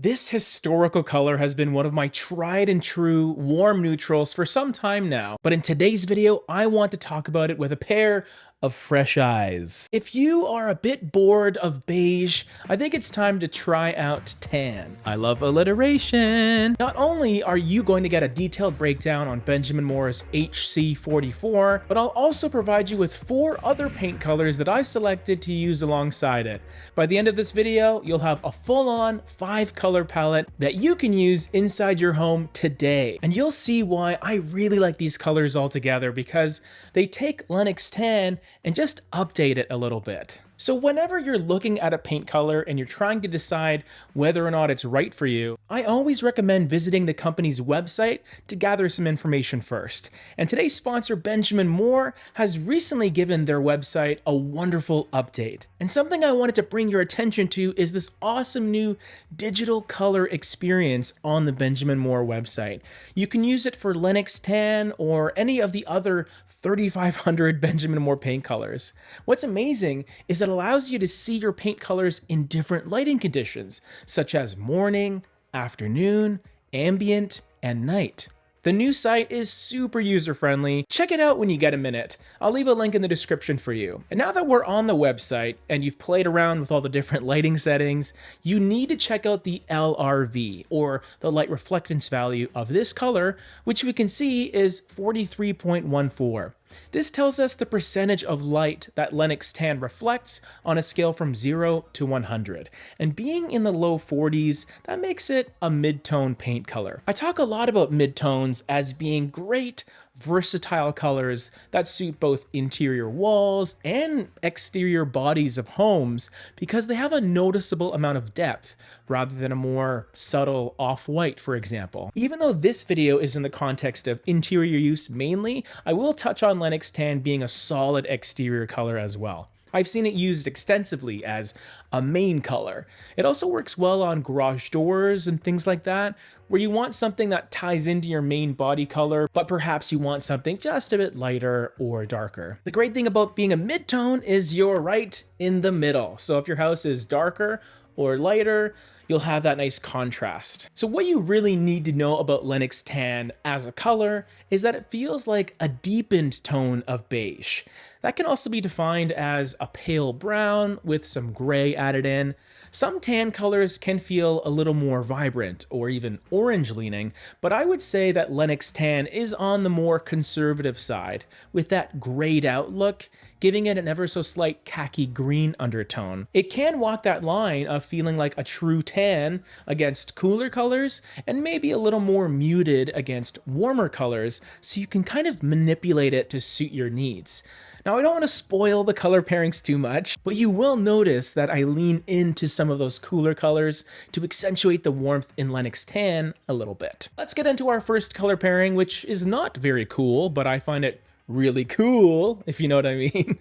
This historical color has been one of my tried and true warm neutrals for some time now, but in today's video, I want to talk about it with a pair of fresh eyes. If you are a bit bored of beige, I think it's time to try out tan. I love alliteration. Not only are you going to get a detailed breakdown on Benjamin Moore's HC44, but I'll also provide you with 4 other paint colors that I've selected to use alongside it. By the end of this video, you'll have a full-on 5-color palette that you can use inside your home today. And you'll see why I really like these colors all together, because they take Lennox Tan and just update it a little bit. So whenever you're looking at a paint color and you're trying to decide whether or not it's right for you, I always recommend visiting the company's website to gather some information first. And today's sponsor, Benjamin Moore, has recently given their website a wonderful update. And something I wanted to bring your attention to is this awesome new digital color experience on the Benjamin Moore website. You can use it for Lennox Tan or any of the other 3,500 Benjamin Moore paint colors. What's amazing is it allows you to see your paint colors in different lighting conditions, such as morning, afternoon, ambient, and night. The new site is super user-friendly. Check it out when you get a minute. I'll leave a link in the description for you. And now that we're on the website and you've played around with all the different lighting settings, you need to check out the LRV, or the light reflectance value of this color, which we can see is 43.14. This tells us the percentage of light that Lennox Tan reflects on a scale from 0 to 100. And being in the low 40s, that makes it a mid-tone paint color. I talk a lot about mid-tones as being great, versatile colors that suit both interior walls and exterior bodies of homes because they have a noticeable amount of depth rather than a more subtle off-white, for example. Even though this video is in the context of interior use mainly, I will touch on Lennox Tan being a solid exterior color as well. I've seen it used extensively as a main color. It also works well on garage doors and things like that, where you want something that ties into your main body color, but perhaps you want something just a bit lighter or darker. The great thing about being a mid-tone is you're right in the middle. So if your house is darker or lighter, you'll have that nice contrast. So what you really need to know about Lennox Tan as a color is that it feels like a deepened tone of beige. That can also be defined as a pale brown with some gray added in. Some tan colors can feel a little more vibrant or even orange leaning, but I would say that Lennox Tan is on the more conservative side, with that grayed out look, giving it an ever so slight khaki green undertone. It can walk that line of feeling like a true tan against cooler colors, and maybe a little more muted against warmer colors, so you can kind of manipulate it to suit your needs. Now, I don't want to spoil the color pairings too much, but you will notice that I lean into some of those cooler colors to accentuate the warmth in Lennox Tan a little bit. Let's get into our first color pairing, which is not very cool, but I find it really cool, if you know what I mean.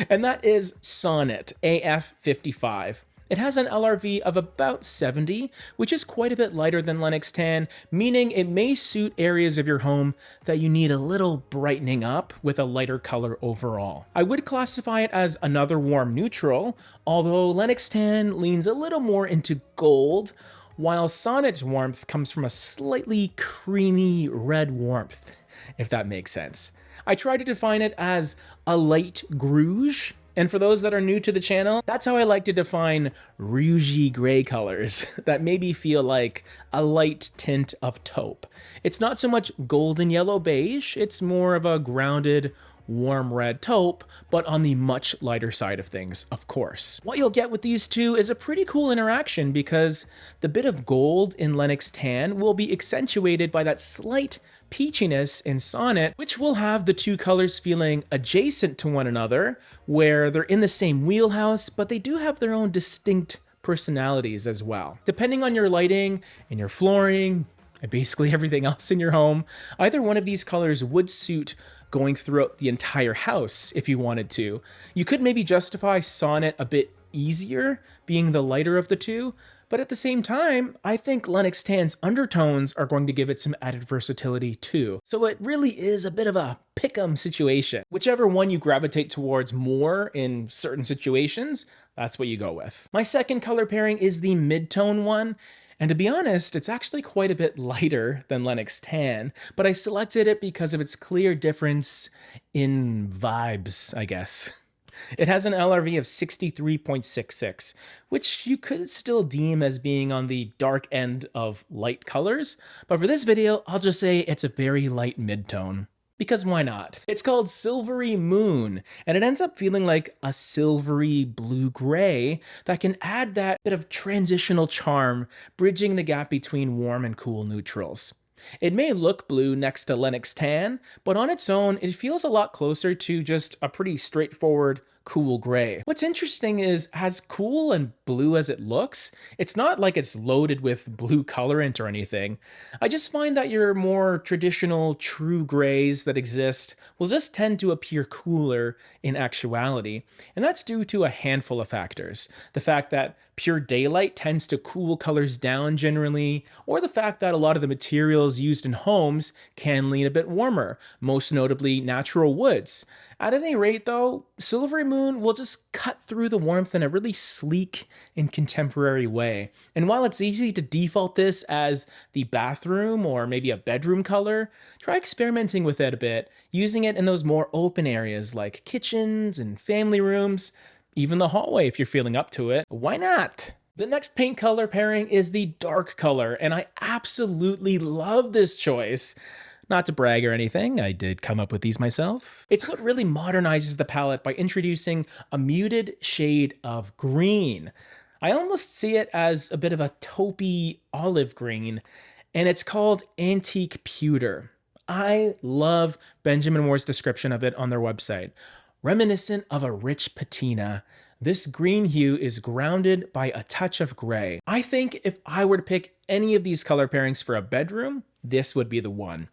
And that is Sonnet AF55. It has an LRV of about 70, which is quite a bit lighter than Lennox Tan, meaning it may suit areas of your home that you need a little brightening up with a lighter color overall. I would classify it as another warm neutral, although Lennox Tan leans a little more into gold, while Sonnet's warmth comes from a slightly creamy red warmth, if that makes sense. I try to define it as a light rouge. And for those that are new to the channel, that's how I like to define rougey gray colors that maybe feel like a light tint of taupe. It's not so much golden yellow beige, it's more of a grounded, warm red taupe, but on the much lighter side of things, of course. What you'll get with these two is a pretty cool interaction because the bit of gold in Lennox Tan will be accentuated by that slight peachiness in Sonnet, which will have the two colors feeling adjacent to one another, where they're in the same wheelhouse, but they do have their own distinct personalities as well. Depending on your lighting and your flooring, and basically everything else in your home, either one of these colors would suit going throughout the entire house if you wanted to. You could maybe justify Sonnet a bit easier, being the lighter of the two, but at the same time, I think Lennox Tan's undertones are going to give it some added versatility too. So it really is a bit of a pick-em situation. Whichever one you gravitate towards more in certain situations, that's what you go with. My second color pairing is the mid-tone one, And to be honest, it's actually quite a bit lighter than Lennox Tan, but I selected it because of its clear difference in vibes, I guess. It has an LRV of 63.66, which you could still deem as being on the dark end of light colors, but for this video, I'll just say it's a very light mid-tone. Because why not? It's called Silvery Moon, and it ends up feeling like a silvery blue-gray that can add that bit of transitional charm, bridging the gap between warm and cool neutrals. It may look blue next to Lennox Tan, but on its own, it feels a lot closer to just a pretty straightforward cool gray. What's interesting is, as cool and blue as it looks, it's not like it's loaded with blue colorant or anything. I just find that your more traditional true grays that exist will just tend to appear cooler in actuality, and that's due to a handful of factors. The fact that pure daylight tends to cool colors down generally, or the fact that a lot of the materials used in homes can lean a bit warmer, most notably natural woods. At any rate though, Silvery Moon will just cut through the warmth in a really sleek and contemporary way. And while it's easy to default this as the bathroom or maybe a bedroom color, try experimenting with it a bit, using it in those more open areas like kitchens and family rooms, even the hallway if you're feeling up to it. Why not? The next paint color pairing is the dark color, and I absolutely love this choice. Not to brag or anything, I did come up with these myself. It's what really modernizes the palette by introducing a muted shade of green. I almost see it as a bit of a taupey olive green, and it's called Antique Pewter. I love Benjamin Moore's description of it on their website. Reminiscent of a rich patina, this green hue is grounded by a touch of gray. I think if I were to pick any of these color pairings for a bedroom, this would be the one.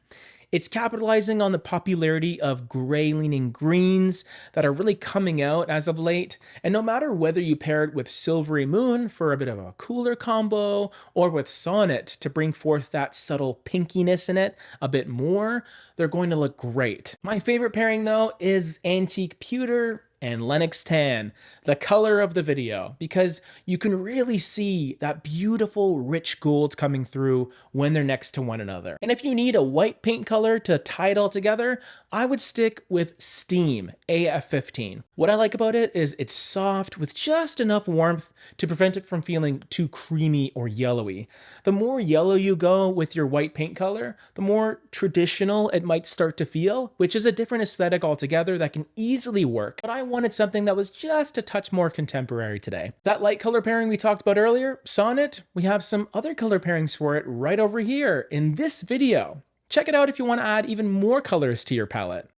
It's capitalizing on the popularity of gray-leaning greens that are really coming out as of late, and no matter whether you pair it with Silvery Moon for a bit of a cooler combo, or with Sonnet to bring forth that subtle pinkiness in it a bit more, they're going to look great. My favorite pairing though is Antique Pewter and Lennox Tan, the color of the video, because you can really see that beautiful rich gold coming through when they're next to one another. And if you need a white paint color to tie it all together, I would stick with Steam AF15. What I like about it is it's soft with just enough warmth to prevent it from feeling too creamy or yellowy. The more yellow you go with your white paint color, the more traditional it might start to feel, which is a different aesthetic altogether that can easily work. But I wanted something that was just a touch more contemporary today. That light color pairing we talked about earlier, Sonnet, we have some other color pairings for it right over here in this video. Check it out if you want to add even more colors to your palette.